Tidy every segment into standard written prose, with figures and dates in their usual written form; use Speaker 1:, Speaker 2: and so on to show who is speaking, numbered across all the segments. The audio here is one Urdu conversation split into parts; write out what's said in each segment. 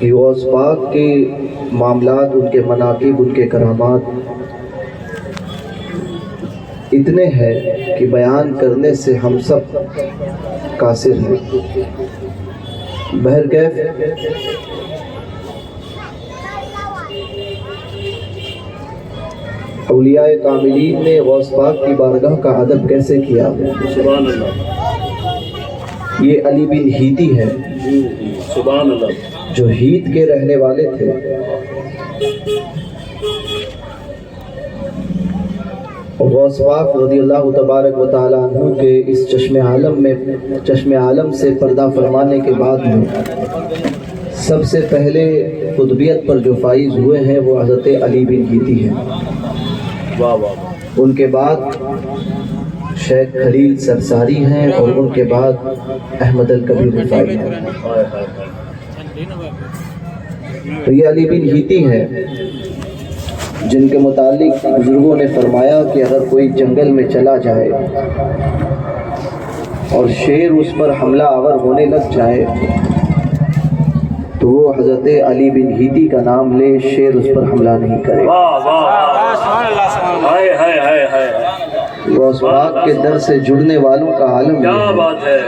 Speaker 1: کہ غوث پاک کے معاملات، ان کے مناقب، ان کے کرامات اتنے ہیں کہ بیان کرنے سے ہم سب قاصر ہیں۔ بہرکیف اولیاء کاملین نے غوث پاک کی بارگاہ کا ادب کیسے کیا؟
Speaker 2: سبحان اللہ،
Speaker 1: یہ علی بن ہیتی ہے،
Speaker 2: سبحان اللہ،
Speaker 1: جو ہیت کے رہنے والے تھے۔ غوث پاک رضی اللہ تبارک و تعالیٰ عنہ کے اس چشم عالم سے پردہ فرمانے کے بعد میں سب سے پہلے قطبیت پر جو فائز ہوئے ہیں وہ حضرت علی بن ہیتی ہیں۔
Speaker 2: واہ واہ،
Speaker 1: ان کے بعد شیخ خلیل سرساری ہیں، اور ان کے بعد احمد الکبیر رفاعی ہیں۔ تو یہ علی بن ہیتی ہیں جن کے متعلق بزرگوں نے فرمایا کہ اگر کوئی جنگل میں چلا جائے اور شیر اس پر حملہ آور ہونے لگ جائے تو وہ حضرت علی بن ہیتی کا نام لے، شیر اس پر حملہ نہیں کرے۔
Speaker 2: واہ واہ، ہائے ہائے ہائے ہائے،
Speaker 1: غوث پاک کے در سے جڑنے والوں کا عالم یہ
Speaker 2: کیا
Speaker 1: ہے۔
Speaker 2: بات ہے۔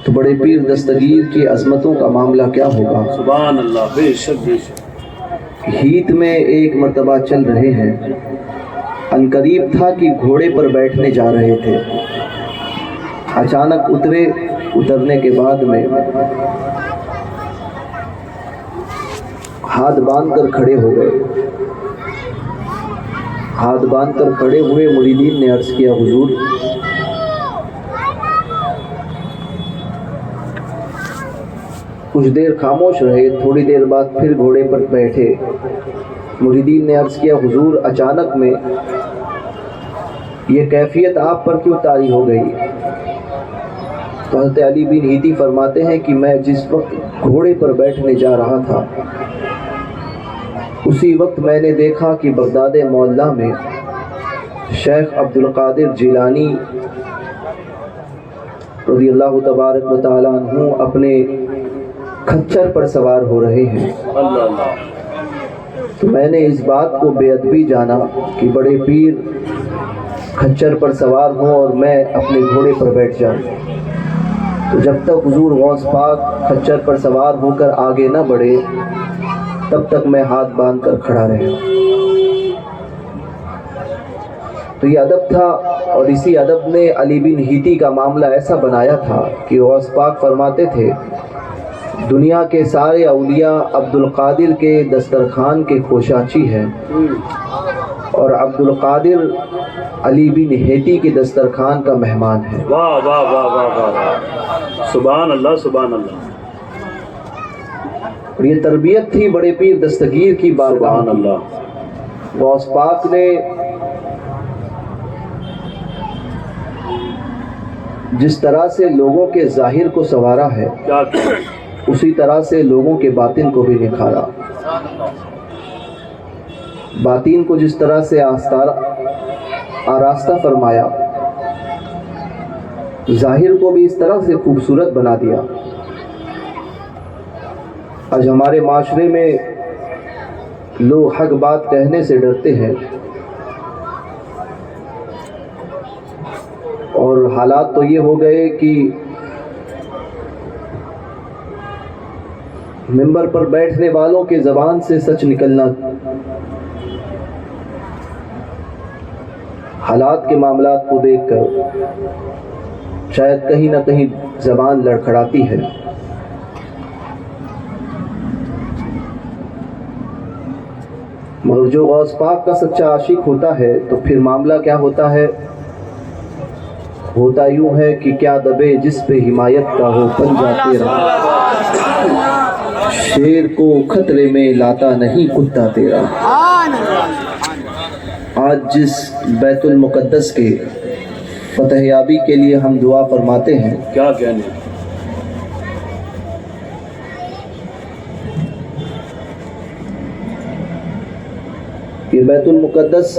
Speaker 1: تو بڑے پیر دستگیر کی عظمتوں کا معاملہ کیا ہوگا؟
Speaker 2: سبحان اللہ، بے شک بے شک۔
Speaker 1: ہیت میں ایک مرتبہ چل رہے ہیں، عنقریب تھا کہ گھوڑے پر بیٹھنے جا رہے تھے، اچانک اترنے کے بعد میں ہاتھ باندھ کر کھڑے ہو گئے۔ ہاتھ باندھ کر کھڑے ہوئے مریدین نے عرض کیا حضور کچھ دیر خاموش رہے، تھوڑی دیر بعد پھر گھوڑے پر بیٹھے۔ مریدین نے عرض کیا حضور اچانک میں یہ کیفیت آپ پر کیوں طاری ہو گئی؟ تو حضرت علی بن ہیتی فرماتے ہیں کہ میں جس وقت گھوڑے پر بیٹھنے جا رہا تھا اسی وقت میں نے دیکھا کہ بغداد معلیٰ میں شیخ عبدالقادر جیلانی رضی اللہ تبارک و تعالیٰ عنہ اپنے کھچر پر سوار ہو رہے ہیں۔
Speaker 2: اللہ اللہ،
Speaker 1: تو میں نے اس بات کو بے ادبی جانا کہ بڑے پیر کھچر پر سوار ہوں اور میں اپنے گھوڑے پر بیٹھ جاؤں۔ تو جب تک حضور غوث پاک کھچر پر سوار ہو کر آگے نہ بڑھے تب تک میں ہاتھ باندھ کر کھڑا رہا۔ تو یہ ادب تھا، اور اسی ادب نے علی بن ہیتی کا معاملہ ایسا بنایا تھا کہ غوث پاک فرماتے تھے دنیا کے سارے اولیاء عبدالقادر کے دسترخوان کے کوشاچی ہیں، اور عبدالقادر علی بن ہیتی کے دسترخوان کا مہمان ہے۔
Speaker 2: واہ واہ واہ واہ واہ، سبحان اللہ سبحان اللہ،
Speaker 1: اور یہ تربیت تھی بڑے پیر دستگیر کی بارگاہ
Speaker 2: سبحان
Speaker 1: کی۔
Speaker 2: اللہ،
Speaker 1: غوث پاک نے جس طرح سے لوگوں کے ظاہر کو سنوارا ہے
Speaker 2: کیا کیا،
Speaker 1: اسی طرح سے لوگوں کے باطن کو بھی نکھارا۔ باطن کو جس طرح سے آراستہ فرمایا، ظاہر کو بھی اس طرح سے خوبصورت بنا دیا۔ آج ہمارے معاشرے میں لوگ حق بات کہنے سے ڈرتے ہیں، اور حالات تو یہ ہو گئے کہ ممبر پر بیٹھنے والوں کے زبان سے سچ نکلنا، حالات کے معاملات کو دیکھ کر شاید کہیں نہ کہیں زبان لڑکھڑاتی ہے۔ مگر جو غوث پاک کا سچا عاشق ہوتا ہے تو پھر معاملہ کیا ہوتا ہے؟ ہوتا یوں ہے کہ کیا دبے جس پہ حمایت کا ہو پنجہ تیرا، شیر کو خطرے میں لاتا نہیں کتا تیرا۔ آج جس بیت المقدس کے فتح یابی کے لیے ہم دعا فرماتے ہیں،
Speaker 2: کیا کہنے،
Speaker 1: یہ بیت المقدس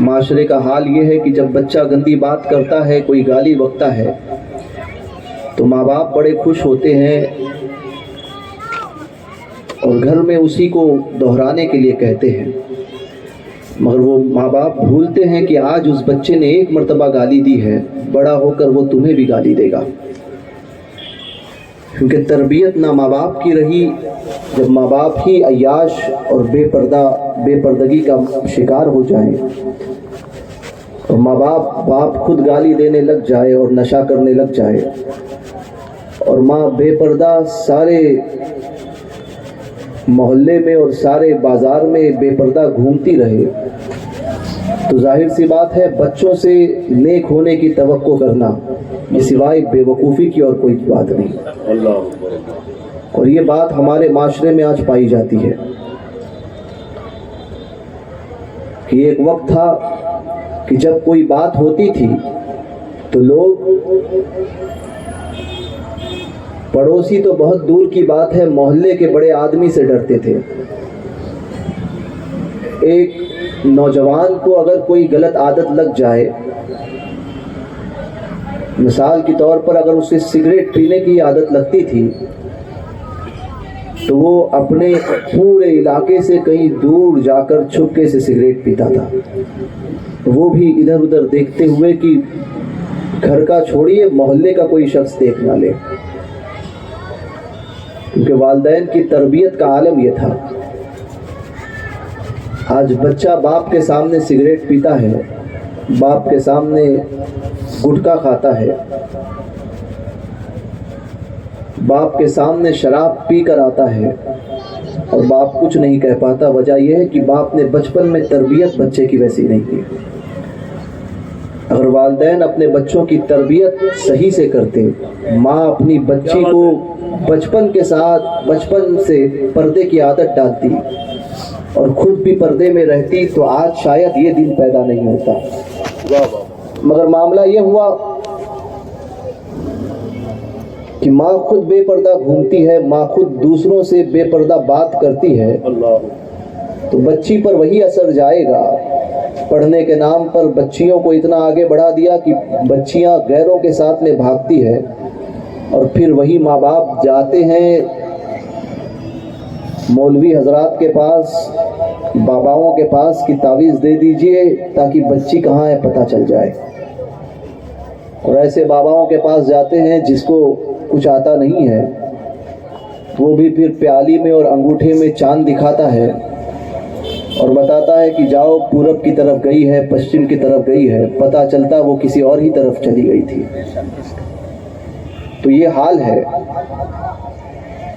Speaker 1: معاشرے کا حال یہ ہے کہ جب بچہ گندی بات کرتا ہے, کوئی گالی بکتا ہے, تو ماں باپ بڑے خوش ہوتے ہیں اور گھر میں اسی کو دہرانے کے لیے کہتے ہیں, مگر وہ ماں باپ بھولتے ہیں کہ آج اس بچے نے ایک مرتبہ گالی دی ہے, بڑا ہو کر وہ تمہیں بھی گالی دے گا. کیونکہ تربیت نہ ماں باپ کی رہی, جب ماں باپ ہی عیاش اور بے پردگی کا شکار ہو جائیں اور ماں باپ خود گالی دینے لگ جائے اور نشہ کرنے لگ جائے اور ماں بے پردہ سارے محلے میں اور سارے بازار میں بے پردہ گھومتی رہے, تو ظاہر سی بات ہے بچوں سے نیک ہونے کی توقع کرنا یہ سوائے بے وقوفی کی اور کوئی بات نہیں. اور یہ بات ہمارے معاشرے میں آج پائی جاتی ہے کہ ایک وقت تھا کہ جب کوئی بات ہوتی تھی تو لوگ, پڑوسی تو بہت دور کی بات ہے, محلے کے بڑے آدمی سے ڈرتے تھے. ایک نوجوان کو اگر کوئی غلط عادت لگ جائے, مثال کے طور پر اگر اسے سگریٹ پینے کی عادت لگتی تھی تو وہ اپنے پورے علاقے سے کہیں دور جا کر چھپکے سے سگریٹ پیتا تھا, وہ بھی ادھر ادھر دیکھتے ہوئے کہ گھر کا چھوڑیے محلے کا کوئی شخص دیکھ نہ لے. کیونکہ والدین کی تربیت کا عالم یہ تھا. آج بچہ باپ کے سامنے سگریٹ پیتا ہے, باپ کے سامنے گٹکا کھاتا ہے, باپ کے سامنے شراب پی کر آتا ہے اور باپ کچھ نہیں کہہ پاتا. وجہ یہ ہے کہ باپ نے بچپن میں تربیت بچے کی ویسی نہیں کی. اگر والدین اپنے بچوں کی تربیت صحیح سے کرتے, ماں اپنی بچی کو بچپن سے پردے کی عادت ڈالتی اور خود بھی پردے میں رہتی, تو آج شاید یہ دن پیدا نہیں ہوتا. مگر معاملہ یہ ہوا کہ ماں خود بے پردہ گھومتی ہے, ماں خود دوسروں سے بے پردہ بات کرتی ہے, تو بچی پر وہی اثر جائے گا. پڑھنے کے نام پر بچیوں کو اتنا آگے بڑھا دیا کہ بچیاں غیروں کے ساتھ میں بھاگتی ہے, اور پھر وہی ماں باپ جاتے ہیں مولوی حضرات کے پاس, باباؤں کے پاس کہ تعویذ دے دیجئے تاکہ بچی کہاں ہے پتہ چل جائے. اور ایسے باباؤں کے پاس جاتے ہیں جس کو کچھ آتا نہیں ہے, وہ بھی پھر پیالی میں اور انگوٹھے میں چاند دکھاتا ہے اور بتاتا ہے کہ جاؤ پورب کی طرف گئی ہے, پشچم کی طرف گئی ہے, پتہ چلتا وہ کسی اور ہی طرف چلی گئی تھی. تو یہ حال ہے,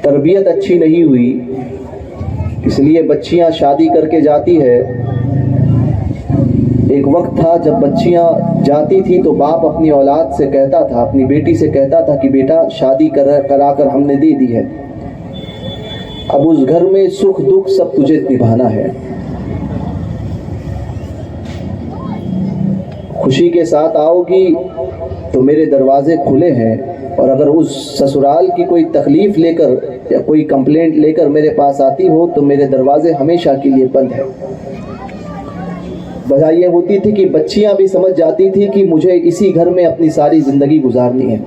Speaker 1: تربیت اچھی نہیں ہوئی, اس لیے بچیاں شادی کر کے جاتی ہے. ایک وقت تھا جب بچیاں جاتی تھی تو باپ اپنی اولاد سے کہتا تھا, اپنی بیٹی سے کہتا تھا کہ بیٹا شادی کرا کر ہم نے دے دی ہے, اب اس گھر میں سکھ دکھ سب تجھے نبھانا ہے. خوشی کے ساتھ آؤ گی تو میرے دروازے کھلے ہیں, اور اگر اس سسرال کی کوئی تکلیف لے کر یا کوئی کمپلینٹ لے کر میرے پاس آتی ہو تو میرے دروازے ہمیشہ کے لیے بند ہیں. وجہ یہ ہوتی تھی کہ بچیاں بھی سمجھ جاتی تھی کہ مجھے اسی گھر میں اپنی ساری زندگی گزارنی ہے.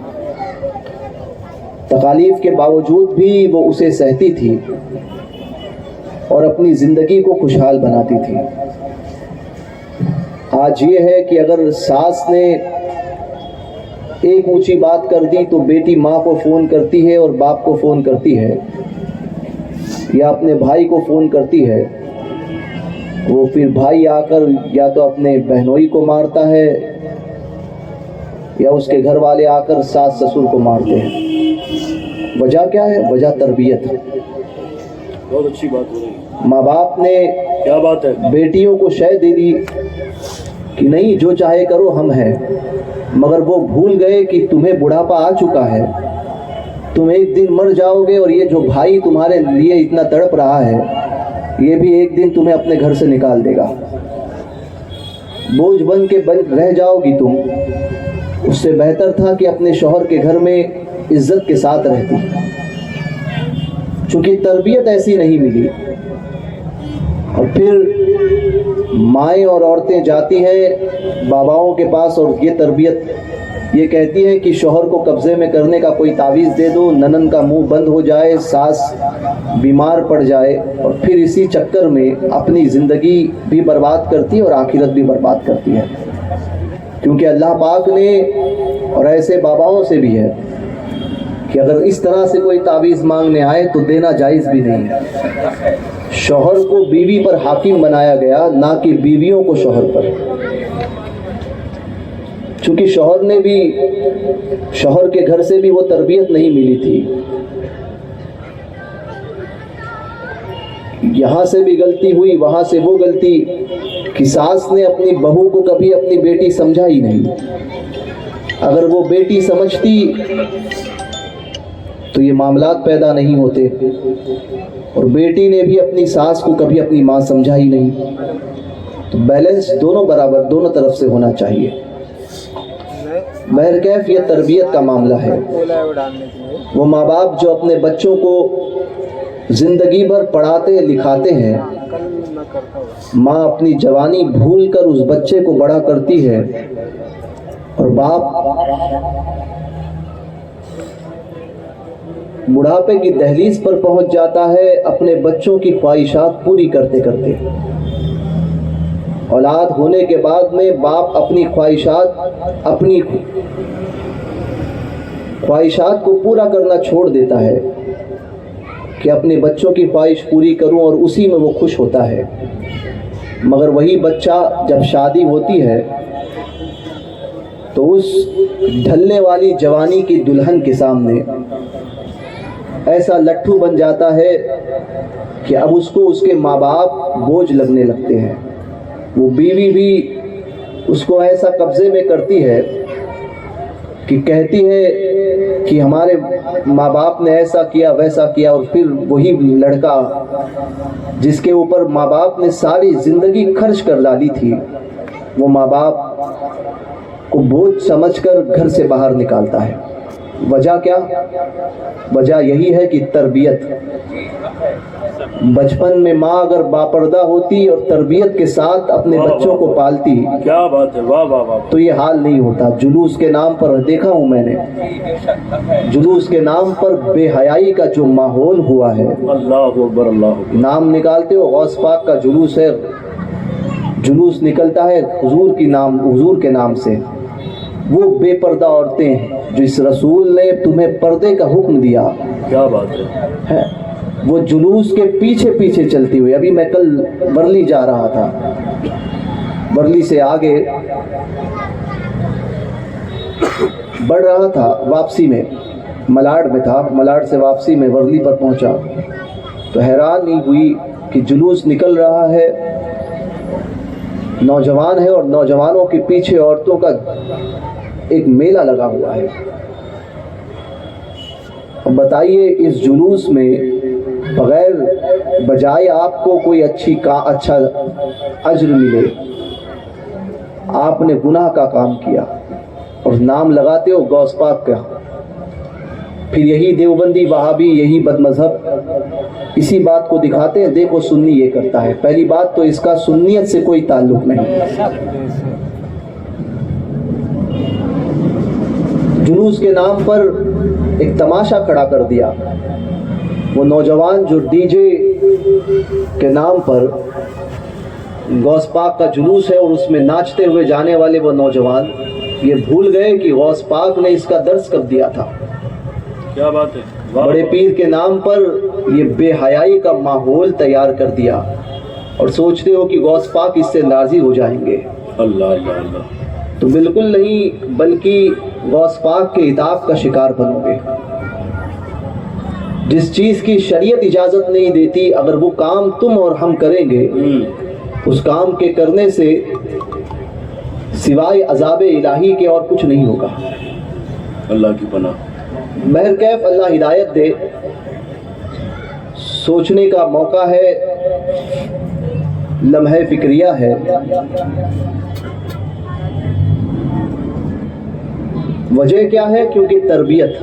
Speaker 1: تکالیف کے باوجود بھی وہ اسے سہتی تھی اور اپنی زندگی کو خوشحال بناتی تھی. آج یہ ہے کہ اگر ساس نے ایک اونچی بات کر دی تو بیٹی ماں کو فون کرتی ہے اور باپ کو فون کرتی ہے یا اپنے بھائی کو فون کرتی ہے. وہ پھر بھائی آ کر یا تو اپنے بہنوئی کو مارتا ہے یا اس کے گھر والے آ کر ساس سسر کو مارتے ہیں. وجہ کیا ہے؟ وجہ تربیت.
Speaker 2: بہت اچھی بات ہو رہی ہے.
Speaker 1: ماں باپ نے
Speaker 2: کیا بات ہے
Speaker 1: بیٹیوں کو شے دے دی کہ نہیں جو چاہے کرو ہم ہیں, مگر وہ بھول گئے کہ تمہیں بڑھاپا آ چکا ہے, تم ایک دن مر جاؤ گے, اور یہ جو بھائی تمہارے لیے اتنا تڑپ رہا ہے یہ بھی ایک دن تمہیں اپنے گھر سے نکال دے گا. بوجھ بن کے رہ جاؤ گی تم. اس سے بہتر تھا کہ اپنے شوہر کے گھر میں عزت کے ساتھ رہتی. چونکہ تربیت ایسی نہیں ملی, اور پھر مائیں اور عورتیں جاتی ہیں باباؤں کے پاس اور یہ تربیت یہ کہتی ہیں کہ شوہر کو قبضے میں کرنے کا کوئی تعویذ دے دو، ننند کا منہ بند ہو جائے، ساس بیمار پڑ جائے، اور پھر اسی چکر میں اپنی زندگی بھی برباد کرتی ہے اور آخرت بھی برباد کرتی ہے. کیونکہ اللہ پاک نے، اور ایسے باباؤں سے بھی ہے کہ اگر اس طرح سے کوئی تعویذ مانگنے آئے تو دینا جائز بھی نہیں ہے. شوہر کو بیوی پر حاکم بنایا گیا، نہ کہ بیویوں کو شوہر پر. چونکہ شوہر کے گھر سے بھی وہ تربیت نہیں ملی تھی. یہاں سے بھی غلطی ہوئی، وہاں سے وہ غلطی کہ ساس نے اپنی بہو کو کبھی اپنی بیٹی سمجھا ہی نہیں. اگر وہ بیٹی سمجھتی تو یہ معاملات پیدا نہیں ہوتے، اور بیٹی نے بھی اپنی ساس کو کبھی اپنی ماں سمجھا ہی نہیں. تو بیلنس دونوں برابر، دونوں طرف سے ہونا چاہیے. بہرکیف یہ تربیت کا معاملہ ہے. وہ ماں باپ جو اپنے بچوں کو زندگی بھر پڑھاتے لکھاتے ہیں، ماں اپنی جوانی بھول کر اس بچے کو بڑا کرتی ہے، اور باپ بڑھاپے کی دہلیز پر پہنچ جاتا ہے اپنے بچوں کی خواہشات پوری کرتے کرتے. اولاد ہونے کے بعد میں باپ اپنی خواہشات کو پورا کرنا چھوڑ دیتا ہے کہ اپنے بچوں کی خواہش پوری کروں، اور اسی میں وہ خوش ہوتا ہے. مگر وہی بچہ جب شادی ہوتی ہے تو اس ڈھلنے والی جوانی کی دلہن کے سامنے ایسا لٹھو بن جاتا ہے کہ اب اس کو اس کے ماں باپ بوجھ لگنے لگتے ہیں. وہ بیوی بھی اس کو ایسا قبضے میں کرتی ہے کہ کہتی ہے کہ ہمارے ماں باپ نے ایسا کیا ویسا کیا، اور پھر وہی لڑکا جس کے اوپر ماں باپ نے ساری زندگی خرچ کر ڈالی تھی، وہ ماں باپ کو بوجھ سمجھ کر گھر سے باہر نکالتا ہے. وجہ کیا؟ وجہ یہی ہے کہ تربیت. بچپن میں ماں اگر باپردہ ہوتی اور تربیت کے ساتھ اپنے بچوں کو پالتی،
Speaker 2: کیا بات ہے، واہ واہ واہ،
Speaker 1: تو یہ حال نہیں ہوتا. جلوس کے نام پر دیکھا ہوں میں نے، جلوس کے نام پر بے حیائی کا جو ماحول ہوا ہے.
Speaker 2: اللہ اکبر، اللہ اکبر.
Speaker 1: نام نکالتے ہو غوث پاک کا جلوس ہے، جلوس نکلتا ہے حضور کے نام سے. وہ بے پردہ عورتیں جو اس رسول نے تمہیں پردے کا حکم دیا،
Speaker 2: کیا بات ہے،
Speaker 1: وہ جلوس کے پیچھے پیچھے چلتی ہوئی. ابھی میں کل ورلی جا رہا تھا، ورلی سے آگے بڑھ رہا تھا، واپسی میں ملاڈ میں تھا، ملاڈ سے واپسی میں ورلی پر پہنچا تو حیران ہی ہوئی کہ جلوس نکل رہا ہے، نوجوان ہے، اور نوجوانوں کے پیچھے عورتوں کا ایک میلہ لگا ہوا ہے. اب بتائیے اس جلوس میں بغیر بجائے آپ کو کوئی اچھا اجر ملے، آپ نے گناہ کا کام کیا اور نام لگاتے ہو غوث پاک کا. پھر یہی دیوبندی وہابی، یہی بد مذہب اسی بات کو دکھاتے ہیں، دیکھو سنی یہ کرتا ہے. پہلی بات تو اس کا سنیت سے کوئی تعلق نہیں. جلوس کے نام پر ایک تماشا کھڑا کر دیا. وہ نوجوان جو ڈی جے کے نام پر غوث پاک کا جلوس ہے اور اس میں ناچتے ہوئے جانے والے وہ نوجوان یہ بھول گئے کہ غوث پاک نے اس کا درس کب دیا تھا.
Speaker 2: کیا بات ہے،
Speaker 1: بڑے پیر کے نام پر یہ بے حیائی کا ماحول تیار کر دیا، اور سوچتے ہو کہ غوث پاک اس سے راضی ہو جائیں گے.
Speaker 2: اللہ اللہ اللہ.
Speaker 1: تو بالکل نہیں، بلکہ غوث پاک کے عتاب کا شکار بنو گے. جس چیز کی شریعت اجازت نہیں دیتی، اگر وہ کام تم اور ہم کریں گے، اس کام کے کرنے سے سوائے عذاب الہی کے اور کچھ نہیں ہوگا.
Speaker 2: اللہ کی پناہ.
Speaker 1: بہرکیف اللہ ہدایت دے. سوچنے کا موقع ہے، لمحہ فکریہ ہے. وجہ کیا ہے؟ کیونکہ تربیت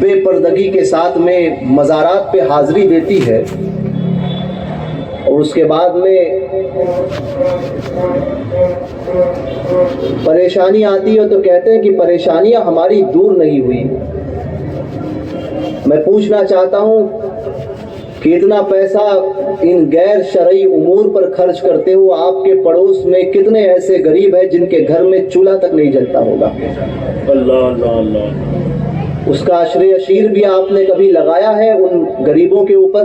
Speaker 1: بے پردگی کے ساتھ میں مزارات پہ حاضری دیتی ہے اور اس کے بعد میں پریشانی آتی ہے تو کہتے ہیں کہ پریشانیاں ہماری دور نہیں ہوئی. میں پوچھنا چاہتا ہوں کہ اتنا پیسہ ان غیر شرعی امور پر خرچ کرتے ہو آپ کے پڑوس میں کتنے ایسے غریب ہیں جن کے گھر میں چولہا تک نہیں جلتا ہوگا؟
Speaker 2: اللہ اللہ اللہ.
Speaker 1: اس کا عشر عشیر بھی آپ نے کبھی لگایا ہے ان غریبوں کے اوپر؟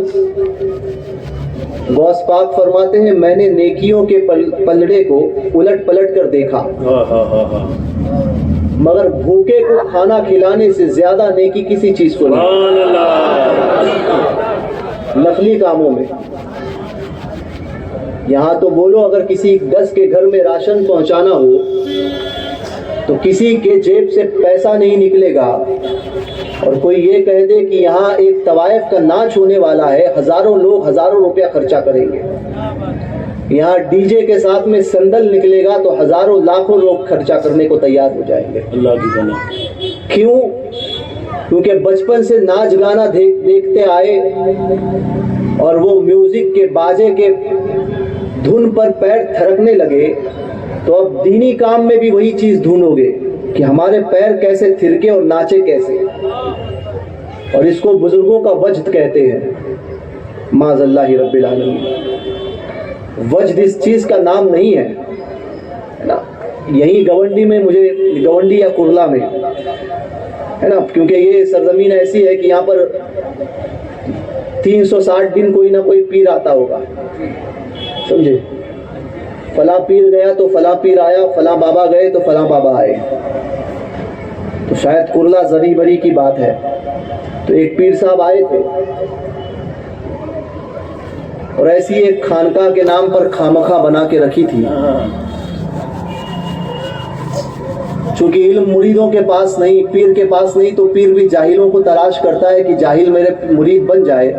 Speaker 1: غوث پاک فرماتے ہیں میں نے نیکیوں کے پلڑے کو الٹ پلٹ کر دیکھا مگر بھوکے کو کھانا کھلانے سے زیادہ نیکی کسی چیز کو نہیں. نفلی کاموں میں یہاں تو بولو اگر کسی 10 کے گھر میں راشن پہنچانا ہو تو کسی کے جیب سے پیسہ نہیں نکلے گا اور کوئی یہ کہہ دے کہ یہاں ایک طوائف کا ناچ ہونے والا ہے, ہزاروں لوگ ہزاروں روپیہ خرچہ کریں گے, یہاں ڈی جے کے ساتھ میں سندل نکلے گا تو ہزاروں لاکھوں لوگ خرچہ کرنے کو تیار ہو جائیں گے.
Speaker 2: اللہ کی بنا.
Speaker 1: کیوں؟ کیونکہ بچپن سے ناچ گانا دیکھتے آئے اور وہ میوزک کے باجے کے دھن پر پیر تھرکنے لگے تو اب دینی کام میں بھی وہی چیز ڈھونڈو گے کہ ہمارے پیر کیسے تھرکے اور ناچے کیسے. اور اس کو بزرگوں کا وجد کہتے ہیں. معاذ اللہ رب العالمین. وجد اس چیز کا نام نہیں ہے نا. یہی گونڈی میں مجھے گونڈی یا کرلا میں ہے نا, کیونکہ یہ سرزمین ایسی ہے کہ یہاں پر 360 دن کوئی نہ کوئی پیر آتا ہوگا, سمجھے. فلاں پیر گیا تو فلاں پیر آیا, فلاں بابا گئے تو فلاں بابا آئے. تو شاید کرلا زری بری کی بات ہے. تو ایک پیر صاحب آئے تھے اور ایسی ایک خانقاہ کے نام پر خامخواہ بنا کے رکھی تھی. چونکہ علم مریدوں کے پاس نہیں, پیر کے پاس نہیں, تو پیر بھی جاہلوں کو تلاش کرتا ہے کہ جاہل میرے مرید بن جائے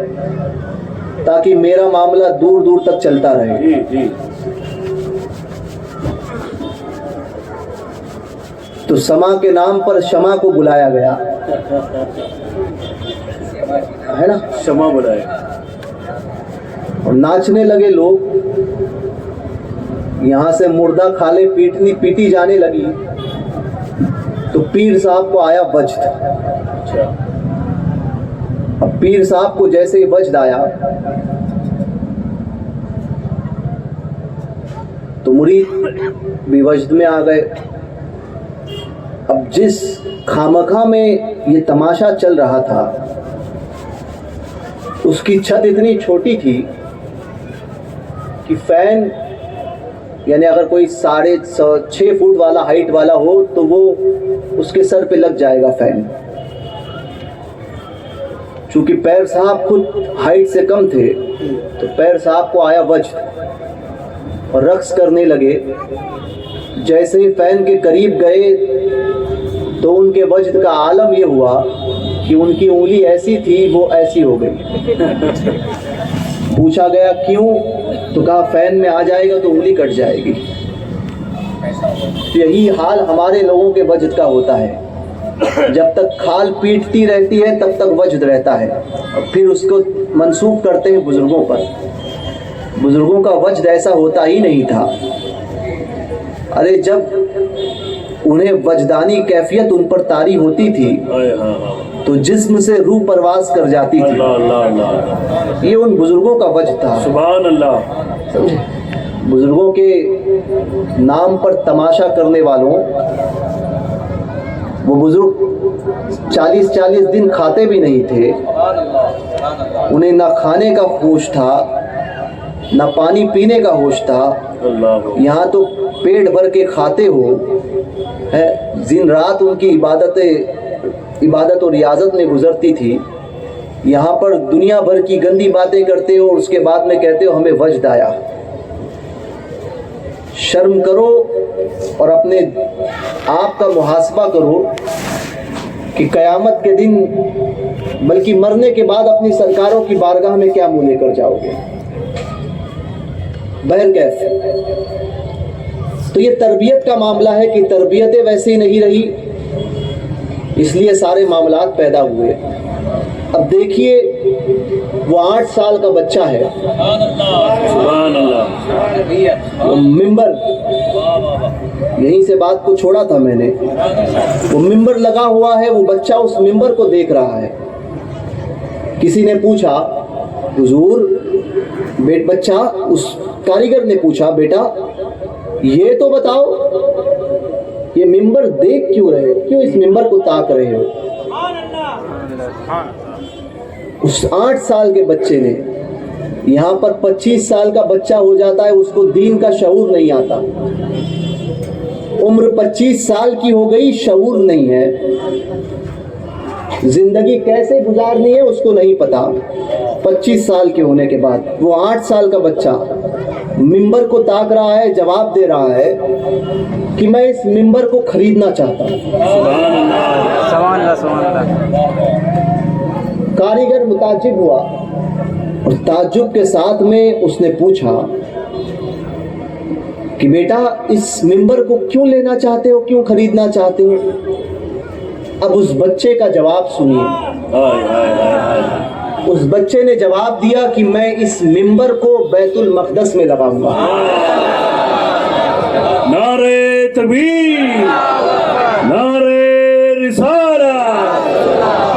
Speaker 1: تاکہ میرا معاملہ دور دور تک چلتا رہے. تو سما کے نام پر شمع کو بلایا گیا ہے نا,
Speaker 2: شمع بلایا
Speaker 1: اور ناچنے لگے لوگ. یہاں سے مردہ کھالے پیٹی جانے لگی تو پیر صاحب کو آیا وجد. اب پیر صاحب کو جیسے ہی وجد آیا تو مرید بھی وجد میں آ گئے. اب جس خامخواہ میں یہ تماشا چل رہا تھا اس کی چھت اتنی چھوٹی تھی کہ فین یعنی اگر کوئی 6.5 فٹ والا ہائٹ والا ہو تو وہ اس کے سر پہ لگ جائے گا فین. چونکہ پیر صاحب خود ہائٹ سے کم تھے تو پیر صاحب کو آیا وجد اور رقص کرنے لگے. جیسے ہی فین کے قریب گئے تو ان کے وجد کا عالم یہ ہوا کہ ان کی انگلی ایسی تھی وہ ایسی ہو گئی. پوچھا گیا کیوں, تو کہا فین میں آ جائے گا تو انگلی کٹ جائے گی. یہی حال ہمارے لوگوں کے وجد کا ہوتا ہے. جب تک کھال پیٹتی رہتی ہے تب تک وجد رہتا ہے اور پھر اس کو منسوب کرتے ہیں بزرگوں پر. بزرگوں کا وجد ایسا ہوتا ہی نہیں تھا. ارے جب انہیں وجدانی کیفیت ان پر طاری ہوتی تھی تو جسم سے روح پرواز کر جاتی تھی. یہ ان بزرگوں کا وجد تھا.
Speaker 2: سبحان اللہ.
Speaker 1: سمجھے, بزرگوں کے نام پر تماشا کرنے والوں, وہ بزرگ 40 دن کھاتے بھی نہیں تھے. انہیں نہ کھانے کا ہوش تھا نہ پانی پینے کا ہوش تھا. یہاں تو پیٹ بھر کے کھاتے ہو ہے, دن رات ان کی عبادت اور ریاضت میں گزرتی تھی. یہاں پر دنیا بھر کی گندی باتیں کرتے ہو اور اس کے بعد میں کہتے ہو ہمیں وجد آیا. شرم کرو اور اپنے آپ کا محاسبہ کرو کہ قیامت کے دن بلکہ مرنے کے بعد اپنی سرکاروں کی بارگاہ میں کیا منہ لے کر جاؤ گے. بہرکیف تو یہ تربیت کا معاملہ ہے کہ تربیتیں ویسی نہیں رہی. اس لیے سارے معاملات پیدا ہوئے. اب دیکھیے وہ 8 سال کا بچہ ہے,
Speaker 2: سبحان اللہ.
Speaker 1: وہ ممبر, یہیں سے بات کو چھوڑا تھا میں نے, وہ ممبر لگا ہوا ہے, وہ بچہ اس ممبر کو دیکھ رہا ہے. کسی نے پوچھا حضور بچہ, اس کاریگر نے پوچھا بیٹا یہ تو بتاؤ یہ ممبر دیکھ کیوں رہے, کیوں اس ممبر کو تاک رہے ہو؟ اس 8 سال کے بچے نے, یہاں پر 25 سال کا بچہ ہو جاتا ہے, اس کو دین کا شعور نہیں آتا. عمر 25 سال کی ہو گئی, شعور نہیں ہے, زندگی کیسے گزارنی ہے اس کو نہیں پتا. 25 سال کے ہونے کے بعد وہ 8 سال کا بچہ ممبر کو تاک رہا ہے, جواب دے رہا ہے کہ میں اس ممبر کو خریدنا چاہتا ہوں.
Speaker 3: سبحان اللہ سبحان اللہ.
Speaker 1: کاریگر متعجب ہوا اور تعجب کے ساتھ میں اس نے پوچھا کہ بیٹا اس ممبر کو کیوں لینا چاہتے ہو, کیوں خریدنا چاہتے ہو؟ اب اس بچے کا جواب سنیے. اس بچے نے جواب دیا کہ میں اس ممبر کو بیت المقدس میں لگاؤں گا.
Speaker 2: نعرے تکبیر, نعرے رسالت,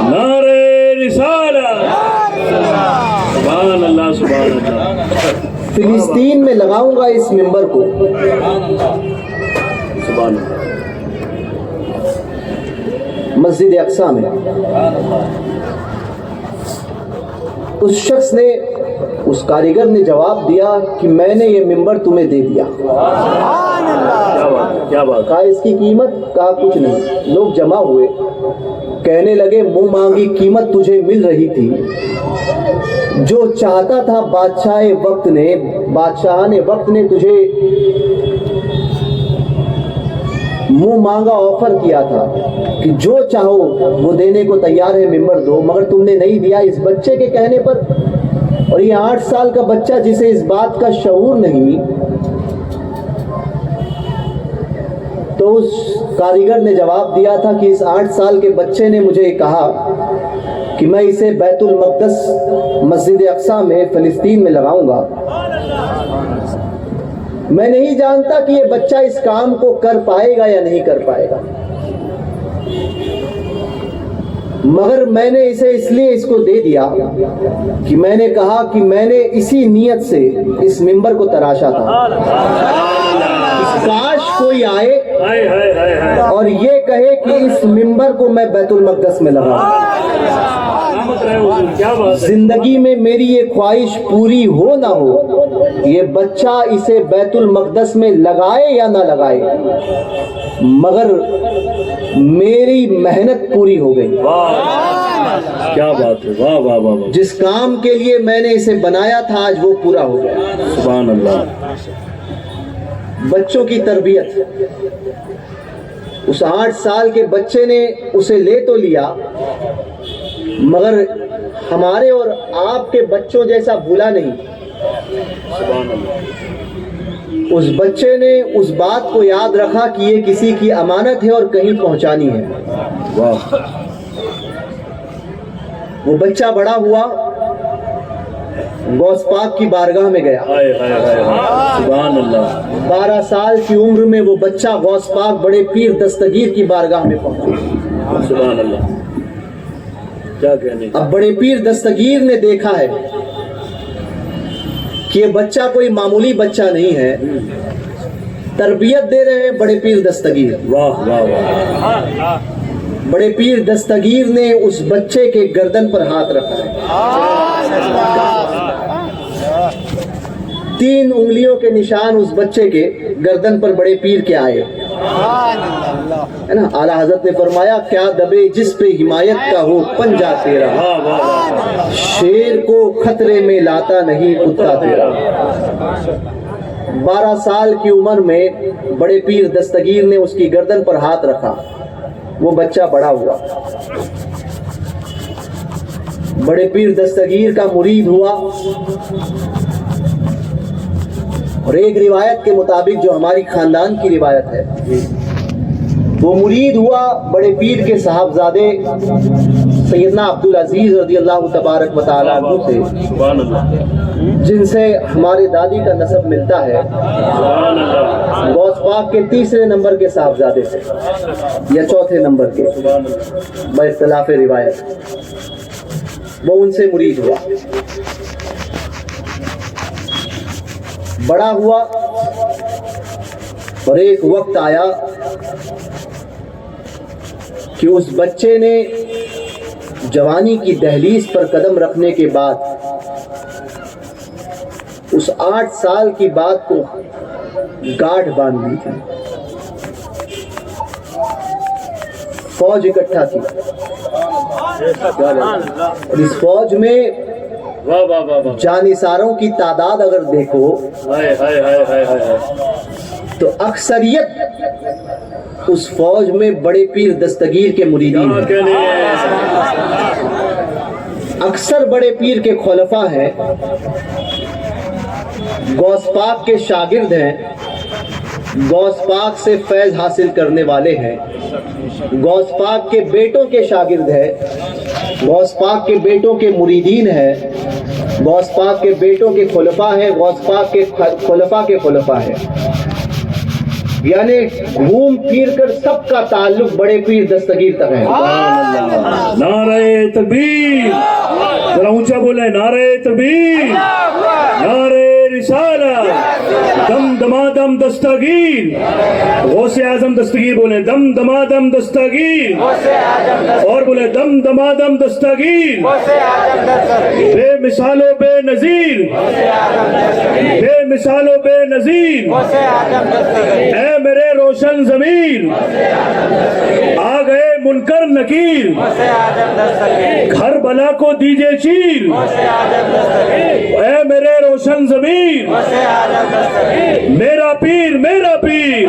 Speaker 2: نعرے رسالت. سبحان اللہ سبحان اللہ.
Speaker 1: فلسطین میں لگاؤں گا اس ممبر کو.
Speaker 2: سبحان اللہ.
Speaker 1: مسجد اقصی میں اس شخص نے, اس کاریگر نے جواب دیا کہ میں نے یہ ممبر تمہیں دے دیا.
Speaker 2: کیا بات, کیا بات.
Speaker 1: کہا اس کی قیمت؟ کہا کچھ نہیں. لوگ جمع ہوئے, کہنے لگے منہ مانگی قیمت تجھے مل رہی تھی. جو چاہتا تھا بادشاہ نے وقت نے تجھے منہ مانگا آفر کیا تھا کہ جو چاہو وہ دینے کو تیار ہے, ممبر دو, مگر تم نے نہیں دیا اس بچے کے کہنے پر. اور یہ 8 سال کا بچہ جسے اس بات کا شعور نہیں, تو اس کاریگر نے جواب دیا تھا کہ اس 8 سال کے بچے نے مجھے کہا کہ میں اسے بیت المقدس مسجد اقصی میں فلسطین میں لگاؤں گا. میں نہیں جانتا کہ یہ بچہ اس کام کو کر پائے گا یا نہیں کر پائے گا, مگر میں نے اسے اس لیے اس کو دے دیا کہ میں نے کہا کہ میں نے اسی نیت سے اس ممبر کو تراشا تھا. کاش کوئی آئے اور یہ کہے کہ اس ممبر کو میں بیت المقدس میں لگاؤں. زندگی میں میری یہ خواہش پوری ہو نہ ہو, یہ بچہ اسے بیت المقدس میں لگائے یا نہ لگائے, مگر میری محنت پوری ہو گئی.
Speaker 2: کیا بات ہے, واہ واہ واہ.
Speaker 1: جس کام کے لیے میں نے اسے بنایا تھا آج وہ پورا ہو گیا.
Speaker 2: سبحان اللہ.
Speaker 1: بچوں کی تربیت, اس 8 سال کے بچے نے اسے لے تو لیا, مگر ہمارے اور آپ کے بچوں جیسا بھولا نہیں.
Speaker 2: سبحان اللہ.
Speaker 1: اس بچے نے اس بات کو یاد رکھا کہ یہ کسی کی امانت ہے اور کہیں پہنچانی ہے.
Speaker 2: واہ.
Speaker 1: وہ بچہ بڑا ہوا, غوث پاک کی بارگاہ میں گیا.
Speaker 2: سبحان اللہ.
Speaker 1: 12 سال کی عمر میں وہ بچہ غوث پاک بڑے پیر دستگیر کی بارگاہ میں پہنچا.
Speaker 2: سبحان اللہ. کیا کہنے.
Speaker 1: اب بڑے پیر دستگیر نے دیکھا ہے کہ یہ بچہ کوئی معمولی بچہ نہیں ہے, تربیت دے رہے ہیں بڑے پیر دستگیر.
Speaker 2: واہ واہ واہ.
Speaker 1: بڑے پیر دستگیر نے اس بچے کے گردن پر ہاتھ رکھا ہے. 3 انگلیوں کے نشان اس بچے کے گردن پر بڑے پیر کے آئے, ہے نا. اعلیٰ حضرت نے فرمایا کیا دبے جس پہ حمایت کا ہو پنجہ تیرا, شیر کو خطرے میں لاتا نہیں کتا تیرا. 12 سال کی عمر میں بڑے پیر دستگیر نے اس کی گردن پر ہاتھ رکھا. وہ بچہ بڑا ہوا, بڑے پیر دستگیر کا مرید ہوا, اور ایک روایت کے مطابق جو ہماری خاندان کی روایت ہے وہ مرید ہوا بڑے پیر کے صاحبزادے سیدنا عبدالعزیز رضی اللہ تبارک و تعالیٰ عنہ سے،
Speaker 2: سبحان اللہ،
Speaker 1: جن سے ہمارے دادی کا نسب ملتا ہے،
Speaker 2: سبحان اللہ،
Speaker 1: غوث پاک کے تیسرے نمبر کے صاحبزادے سے یا چوتھے نمبر کے
Speaker 2: سبحان اللہ،
Speaker 1: باختلاف روایت، وہ ان سے مرید ہوا، بڑا ہوا، اور ایک وقت آیا کہ اس بچے نے جوانی کی دہلیز پر قدم رکھنے کے بعد اس 8 سال کی بات کو گاٹھ باندھ لی تھی۔ فوج اکٹھا تھی اور اس فوج میں
Speaker 2: واہ واہ واہ واہ،
Speaker 1: جانثاروں کی تعداد اگر دیکھو
Speaker 2: ہائے ہائے ہائے ہائے ہائے،
Speaker 1: تو اکثریت اس فوج میں بڑے پیر دستگیر کے مریدین
Speaker 2: کیا
Speaker 1: ہیں،
Speaker 2: کہنے ہیں،
Speaker 1: اکثر بڑے پیر کے خلفاء ہیں، غوث پاک کے شاگرد ہیں، غوث پاک سے فیض حاصل کرنے والے ہیں، غوث پاک کے بیٹوں کے شاگرد ہیں، غوث پاک کے بیٹوں کے مریدین ہیں، غوث پاک کے بیٹوں کے خلفاء ہیں، غوث پاک کے خلفاء کے خلفاء ہیں، یعنی گھوم پھر کر سب کا تعلق بڑے پیر دستگیر تک ہے۔
Speaker 2: نعرہ تکبیر، ذرا اونچا بولے، نعرہ تکبیر، نعرہ رسالت، دم دمادم دستگیر، غوث اعظم دستگیر بولے، دم دمادم دستگیر، اور بولے دم دمادم دستگیر، بے مثال و بے نظیر، بے مثال و بے نظیر، اے میرے روشن ضمیر، آ گئے منکر نکیر، گھر بلا کو دیجئے چیر، اے میرے روشن ضمیر، میرا پیر میرا پیر،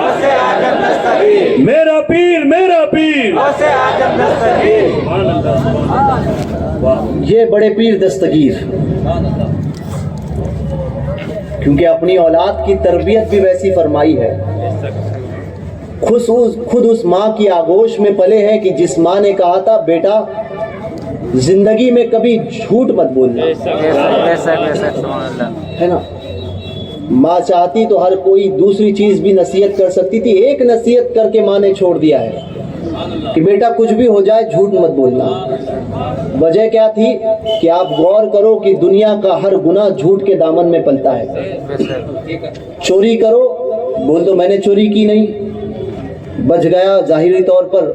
Speaker 2: میرا پیر میرا پیر،
Speaker 1: یہ بڑے پیر دستگیر، کیونکہ اپنی اولاد کی تربیت بھی ویسی فرمائی ہے، خود اس ماں کی آغوش میں پلے ہیں کہ جس ماں نے کہا تھا بیٹا زندگی میں کبھی جھوٹ مت بولنا، ہے نا؟ ماں چاہتی تو ہر کوئی دوسری چیز بھی نصیحت کر سکتی تھی، ایک نصیحت کر کے ماں نے چھوڑ دیا ہے کہ بیٹا کچھ بھی ہو جائے جھوٹ مت بولنا۔ وجہ کیا تھی کہ آپ غور کرو کہ دنیا کا ہر گناہ جھوٹ کے دامن میں پلتا ہے۔ چوری کرو، بول دو میں نے چوری کی نہیں، بچ گیا ظاہری طور پر،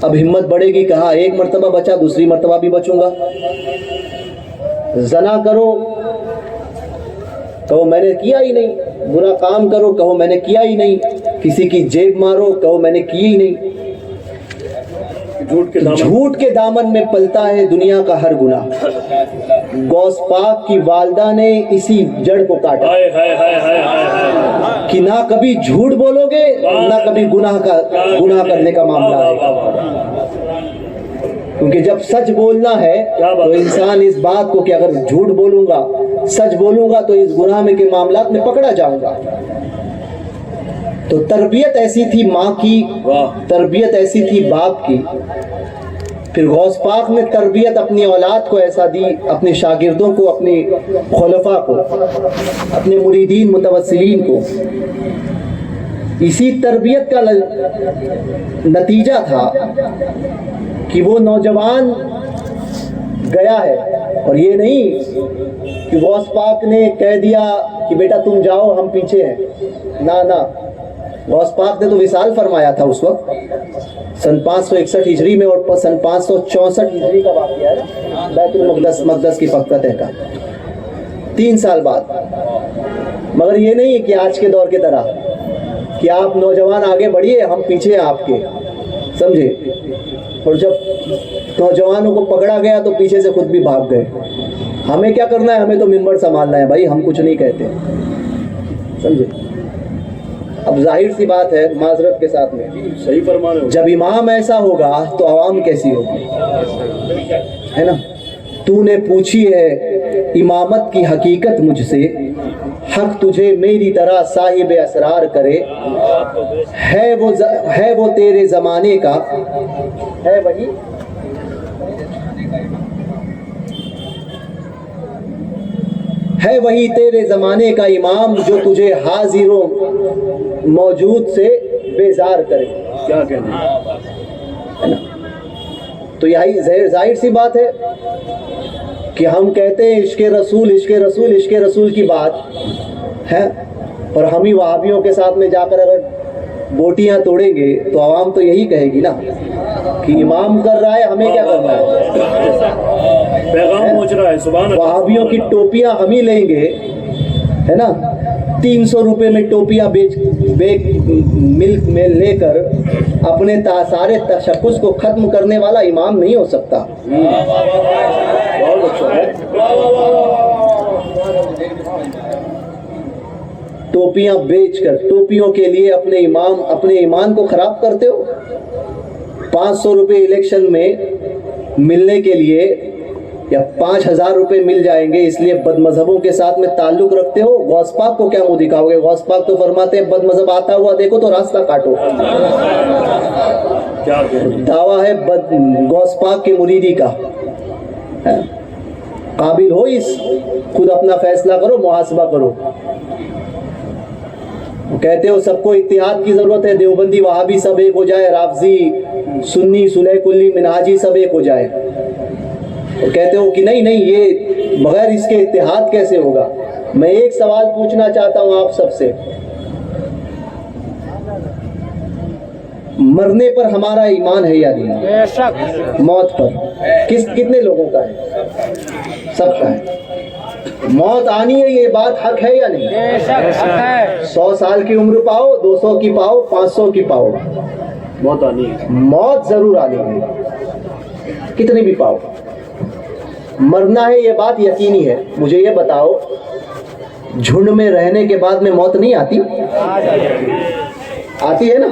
Speaker 1: اب ہمت بڑھے گی، کہا ایک مرتبہ بچا دوسری مرتبہ بھی بچوں گا۔ زنا کرو، کہو میں نے کیا ہی نہیں، برا کام کرو، کہو میں نے کیا ہی نہیں، کسی کی جیب مارو، کہو میں نے کی ہی نہیں۔ جھوٹ کے دامن میں پلتا ہے دنیا کا ہر گناہ۔ غوث پاک کی والدہ نے اسی جڑ کو کاٹا کہ نہ کبھی جھوٹ بولو گے نہ کبھی گناہ کرنے کا معاملہ ہے، کیونکہ جب سچ بولنا ہے تو انسان اس بات کو کہ اگر جھوٹ بولوں گا سچ بولوں گا تو اس گناہ میں کے معاملات میں پکڑا جاؤں گا۔ تو تربیت ایسی تھی ماں کی، تربیت ایسی تھی باپ کی، پھر غوث پاک نے تربیت اپنی اولاد کو ایسا دی، اپنے شاگردوں کو، اپنے خلفاء کو، اپنے مریدین متوسلین کو۔ اسی تربیت کا نتیجہ تھا کہ وہ نوجوان گیا ہے، اور یہ نہیں کہ غوث پاک نے کہہ دیا کہ بیٹا تم جاؤ ہم پیچھے ہیں، نہ، غوث پاک نے تو وصال فرمایا تھا اس وقت سن 561 ہجری میں، اور سن 564 ہجری کا واقعہ ہے بیت المقدس کی فتح کا 3 سال بعد۔ مگر یہ نہیں کہ آج کے دور کے طرح کہ آپ نوجوان آگے بڑھیے ہم پیچھے ہیں آپ کے، سمجھے؟ اور جب نوجوانوں کو پکڑا گیا تو پیچھے سے خود بھی بھاگ گئے۔ ہمیں کیا کرنا ہے، ہمیں تو ممبر سنبھالنا ہے بھائی، ہم کچھ نہیں کہتے، سمجھے؟ اب ظاہر سی بات ہے معذرت کے ساتھ میں،
Speaker 2: صحیح فرما رہے ہو،
Speaker 1: جب امام ایسا ہوگا تو عوام کیسی ہوگی، ہے نا؟ تو نے پوچھی ہے امامت کی حقیقت مجھ سے، حق تجھے میری طرح صاحب اسرار کرے، ہے وہ تیرے زمانے کا، ہے وہی تیرے زمانے کا امام جو تجھے حاضر و موجود سے بیزار کرے۔
Speaker 2: کیا کہنا ہے؟
Speaker 1: تو یہی ظاہر سی بات ہے کہ ہم کہتے ہیں عشق رسول عشق رسول عشق رسول کی بات ہے، اور ہم ہی وہابیوں کے ساتھ میں جا کر اگر بوٹیاں توڑیں گے تو عوام تو یہی کہے گی نا کہ امام کر رہا ہے، ہمیں کیا کرنا ہے؟
Speaker 2: پیغام پہنچ رہا ہے، سبحان اللہ۔
Speaker 1: وہابیوں کی ٹوپیاں ہم ہی لیں گے، ہے نا، 300 روپے میں ٹوپیاں ملک میں لے کر اپنے سارے تشخص کو ختم کرنے والا امام نہیں ہو سکتا۔
Speaker 2: بہت اچھا ہے۔
Speaker 1: ٹوپیاں بیچ کر ٹوپیوں کے لیے اپنے ایمان کو خراب کرتے ہو۔ 500 روپے الیکشن میں ملنے کے لیے یا 5000 روپے مل جائیں گے اس لیے بد مذہبوں کے ساتھ میں تعلق رکھتے ہو۔ غوث پاک کو کیا منہ دکھاؤ گے؟ غوث پاک تو فرماتے ہیں بد مذہب آتا ہوا دیکھو تو راستہ کاٹو۔ دعویٰ ہے غوث پاک کے مریدی کا، قابل ہو اس، خود اپنا فیصلہ کرو، محاسبہ کرو۔ کہتے ہو سب کو اتحاد کی ضرورت ہے، دیوبندی وہابی سب ایک ہو جائے، رافضی سنی صلح کلی منہاجی سب ایک ہو جائے، اور کہتے ہو کہ نہیں یہ بغیر اس کے اتحاد کیسے ہوگا۔ میں ایک سوال پوچھنا چاہتا ہوں آپ سب سے، مرنے پر ہمارا ایمان ہے یا نہیں؟ موت پر کتنے لوگوں کا ہے؟ سب کا ہے۔ موت آنی ہے، یہ بات حق ہے یا نہیں؟ 100 سال کی عمر پاؤ، 200 کی پاؤ، 500 کی پاؤ،
Speaker 2: موت آنی ہے،
Speaker 1: موت ضرور آنی ہے، کتنی بھی پاؤ مرنا ہے، یہ بات یقینی ہے۔ مجھے یہ بتاؤ جھنڈ میں رہنے کے بعد میں موت نہیں آتی؟ آتی ہے نا؟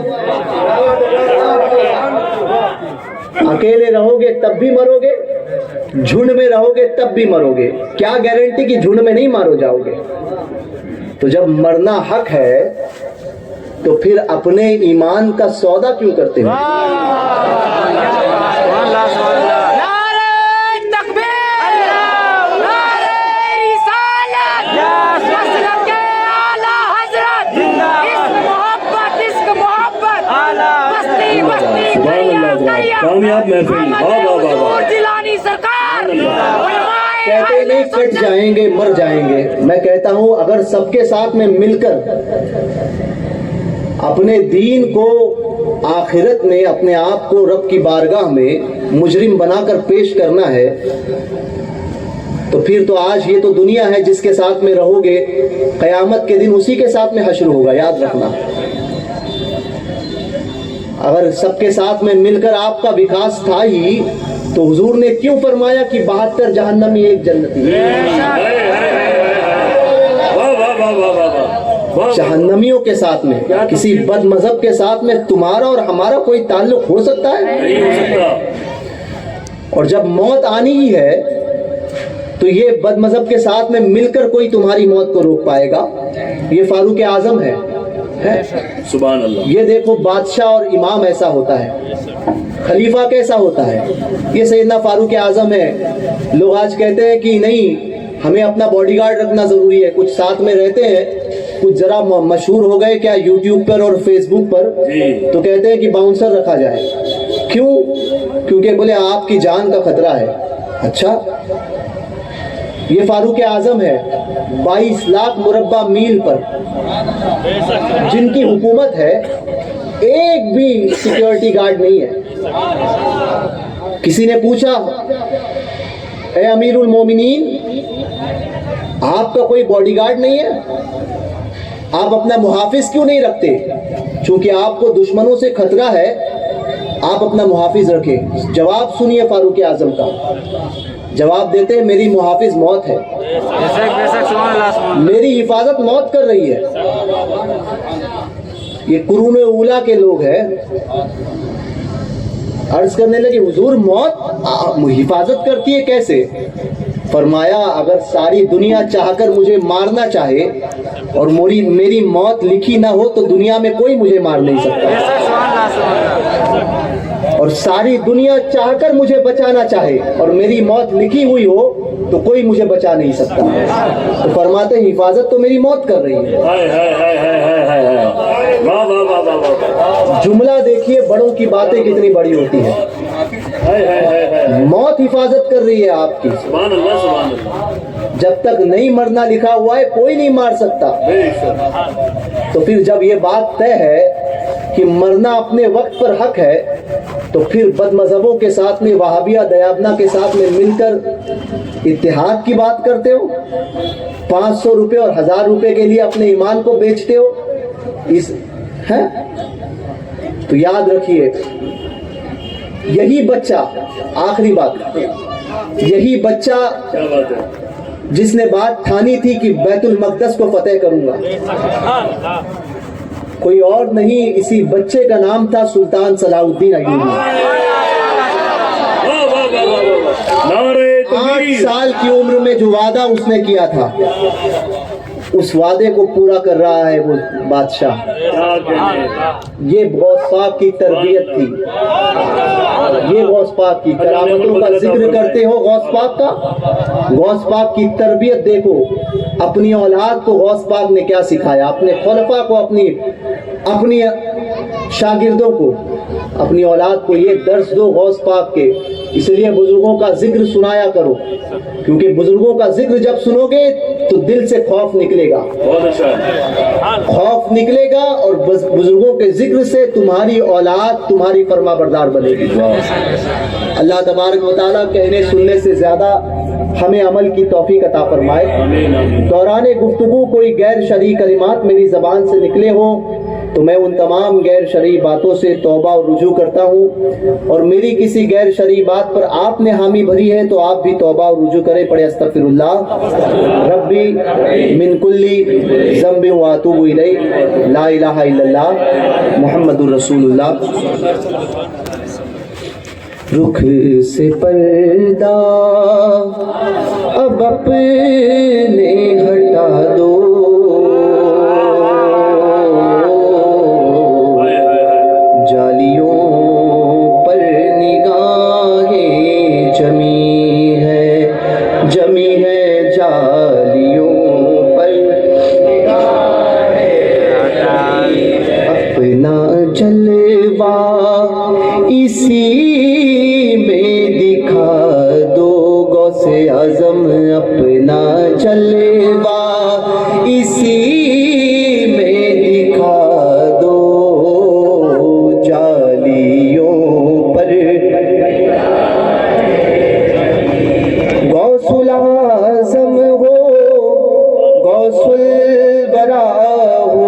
Speaker 1: اکیلے رہو گے تب بھی مرو گے، جھنڈ میں رہو گے تب بھی مرو گے، کیا گارنٹی کہ جھنڈ میں نہیں مارو جاؤ گے؟ تو جب مرنا حق ہے تو پھر اپنے ایمان کا سودا کیوں کرتے ہو؟
Speaker 2: کامیاب محفل،
Speaker 1: کہتے نہیں کٹ جائیں گے مر جائیں گے، میں کہتا ہوں اگر سب کے ساتھ میں مل کر اپنے دین کو آخرت میں اپنے آپ کو رب کی بارگاہ میں مجرم بنا کر پیش کرنا ہے تو پھر تو آج یہ تو دنیا ہے جس کے ساتھ میں رہو گے، قیامت کے دن اسی کے ساتھ میں حشر ہوگا، یاد رکھنا۔ اگر سب کے ساتھ میں مل کر آپ کا وکاس تھا ہی تو حضور نے کیوں فرمایا کہ 72 جہنمی ایک جنتی؟ جہنمیوں کے ساتھ میں کسی بد مذہب کے ساتھ میں تمہارا اور ہمارا کوئی تعلق ہو سکتا ہے؟
Speaker 2: نہیں ہو سکتا۔
Speaker 1: اور جب موت آنی ہی ہے تو یہ بد مذہب کے ساتھ میں مل کر کوئی تمہاری موت کو روک پائے گا؟ یہ فاروق اعظم ہے۔
Speaker 2: سبحان اللہ۔
Speaker 1: یہ دیکھو بادشاہ اور امام ایسا ہوتا ہے، خلیفہ کیسا ہوتا ہے، یہ سیدنا فاروق اعظم ہے۔ لوگ آج کہتے ہیں کہ نہیں ہمیں اپنا باڈی گارڈ رکھنا ضروری ہے، کچھ ساتھ میں رہتے ہیں، کچھ ذرا مشہور ہو گئے کیا یوٹیوب پر اور فیس بک پر تو کہتے ہیں کہ باؤنسر رکھا جائے، کیوں؟ کیونکہ بولے آپ کی جان کا خطرہ ہے۔ اچھا یہ فاروق اعظم ہے، 22 لاکھ مربع میل پر جن کی حکومت ہے، ایک بھی سیکیورٹی گارڈ نہیں ہے۔ کسی نے پوچھا اے امیر المومنین آپ کا کوئی باڈی گارڈ نہیں ہے، آپ اپنا محافظ کیوں نہیں رکھتے؟ چونکہ آپ کو دشمنوں سے خطرہ ہے آپ اپنا محافظ رکھیں۔ جواب سنیے فاروق اعظم کا، جواب دیتے ہیں میری محافظ موت ہے، میری حفاظت موت کر رہی ہے۔ یہ قرون اولا کے لوگ ہیں، عرض کرنے لگے حضور موت حفاظت کرتی ہے کیسے؟ فرمایا اگر ساری دنیا چاہ کر مجھے مارنا چاہے اور میری موت لکھی نہ ہو تو دنیا میں کوئی مجھے مار نہیں سکتا، اور ساری دنیا چاہ کر مجھے بچانا چاہے اور میری موت لکھی ہوئی ہو تو کوئی مجھے بچا نہیں سکتا۔ تو فرماتے ہیں حفاظت تو میری موت کر رہی ہے۔ جملہ دیکھیے بڑوں کی باتیں کتنی بڑی ہوتی ہے۔ موت حفاظت کر رہی ہے آپ کی۔
Speaker 2: سبحان اللہ سبحان اللہ۔
Speaker 1: جب تک نہیں مرنا لکھا ہوا ہے کوئی نہیں مار سکتا۔ تو پھر جب یہ بات طے ہے کہ مرنا اپنے وقت پر حق ہے تو پھر بد مذہبوں کے ساتھ میں، وہابیہ دیابنا کے ساتھ میں مل کر اتحاد کی بات کرتے ہو، 500 روپے اور 1000 روپے کے لیے اپنے ایمان کو بیچتے ہو ہے؟ تو یاد رکھیے یہی بچہ، آخری بات، یہی بچہ
Speaker 2: کیا بات ہے،
Speaker 1: جس نے بات ٹھانی تھی کہ بیت المقدس کو فتح کروں گا، کوئی اور نہیں، اسی بچے کا نام تھا سلطان صلاح الدین ایوبی۔ 8 سال کی عمر میں جو وعدہ اس نے کیا تھا اس وعدے کو پورا کر رہا ہے وہ بادشاہ۔ یہ غوث پاک کی تربیت تھی، یہ غوث پاک کی کرامتوں کا ذکر کرتے ہو، غوث پاک کا، غوث پاک کی تربیت دیکھو۔ اپنی اولاد کو غوث پاک نے کیا سکھایا، اپنے خلفاء کو، اپنی شاگردوں کو، اپنی اولاد کو یہ درس دو غوث پاک کے۔ اس لیے بزرگوں کا ذکر سنایا کرو، کیونکہ بزرگوں کا ذکر جب سنو گے تو دل سے خوف نکلے گا، خوف نکلے گا، اور بزرگوں کے ذکر سے تمہاری اولاد تمہاری فرما بردار بنے گی۔ اللہ تبارک و تعالیٰ کہنے سننے سے زیادہ ہمیں عمل کی توفیق عطا فرمائے۔ دوران گفتگو کوئی غیر شرعی کلمات میری زبان سے نکلے ہوں تو میں ان تمام غیر شرعی باتوں سے توبہ اور رجوع کرتا ہوں، اور میری کسی غیر شرعی بات پر آپ نے حامی بھری ہے تو آپ بھی توبہ اور رجوع کریں۔ پڑھے استغفر اللہ ربی من کلی ذنب واتوب الیہ، لا الہ الا اللہ محمد الرسول اللہ۔ رخ سے پردہ اب اپنے ہٹا دو، جالیوں پر نگاہیں جمی ہے جالیوں پر اپنا جلوہ اسی غوث اعظم، اپنا جلوہ اسی میں دکھا دو، جالیوں پر غوث الاعظم ہو، غوث البرا ہو،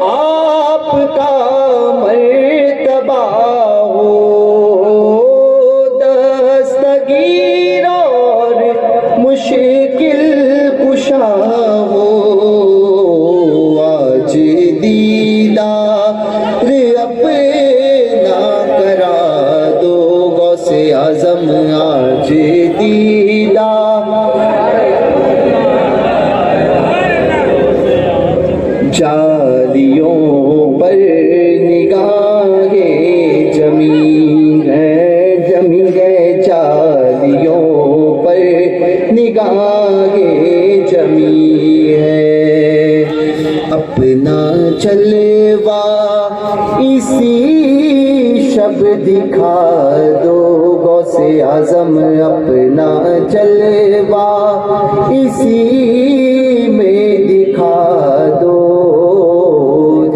Speaker 1: آپ کا مرتبہ ہو، دستگیر اور مشکل کشا ہو، آج دیدار اپنا کرا دو، غوث اعظم آج دیدار، جالیوں پر نگاہیں جمی ہے جالیوں پر نگاہیں جمی ہے، اپنا جلوہ اسی شب دکھا دو، غوث اعظم اپنا جلوہ اسی میں دکھا دو،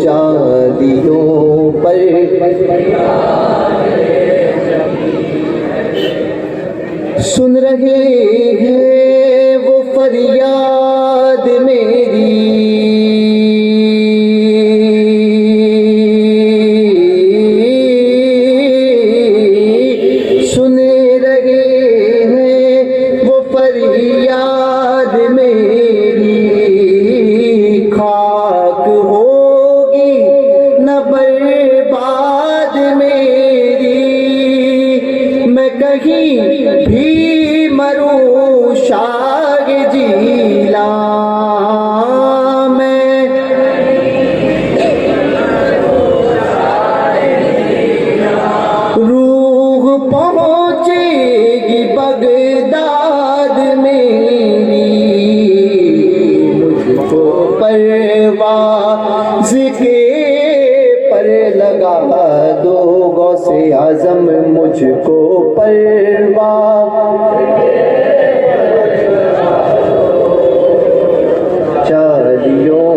Speaker 1: جالیوں پر سن رہے ہیں وہ فریاد ذکر پر لگا دو غوث اعظم مجھ کو پرواہ چالیوں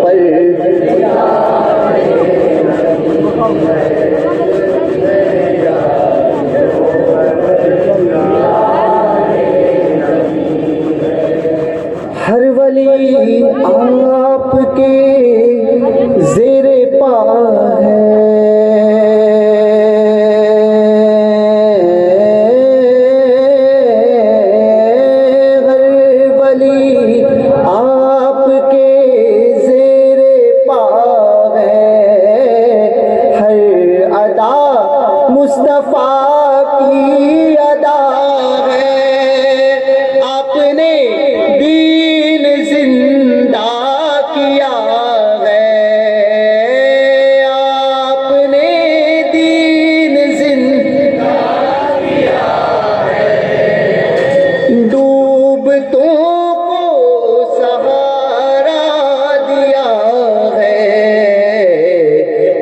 Speaker 1: پر ہر ولی آپ کے زیر پا ہے ہر ولی آپ کے زیر پا ہے ہر ادا مصطفیٰ کی ادا ہے آپ نے دین زندہ کیا ہے آپ نے دین زندہ کیا ہے ڈوبتوں کو سہارا دیا ہے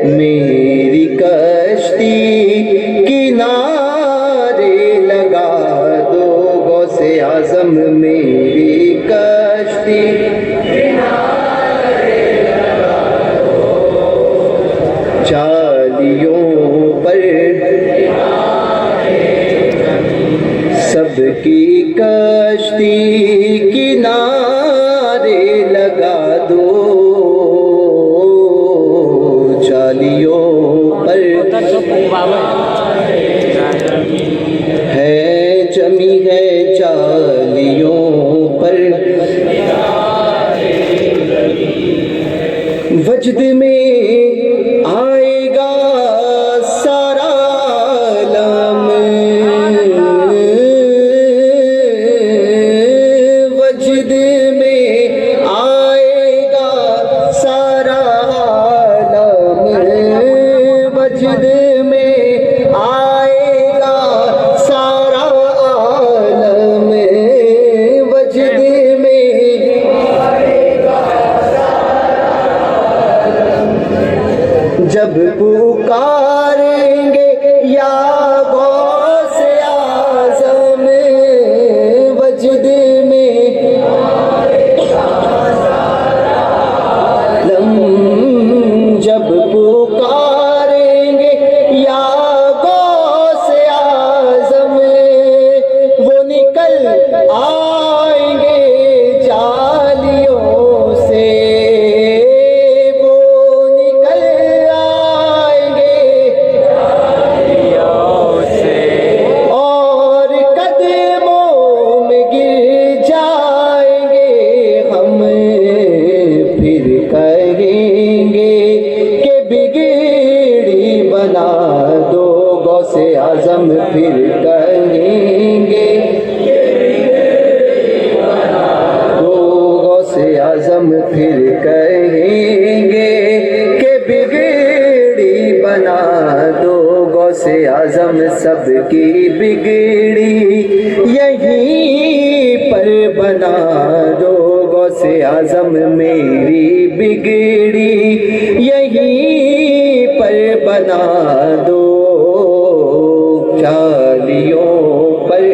Speaker 1: میری کشتی کنارے لگا دو غوث اعظم میری کشتی چالیوں پر سب کی کشتی کنارے لگا دو چالیوں پر ہے جمی ہے چالیوں پر وجد میں آئے گا سارا عالم وجد میں آئے گا سارا عالم وجد میں آئے گا سارا عالم وجد میں جب پکاریں گے یا غوث اعظم وجد میں جب پکاریں گے یا غوث اعظم وہ نکل آئیں گے جالیوں سے کہیں گے کہ بگڑی بنا دو غوث اعظم پھر کہیں گے دو غوث اعظم پھر کہیں گے کہ بگڑی بنا دو غوث اعظم سب کی بگڑی یہیں پر بنا دو غوث اعظم میری بگڑی یہیں پر بنا دو چالیوں پر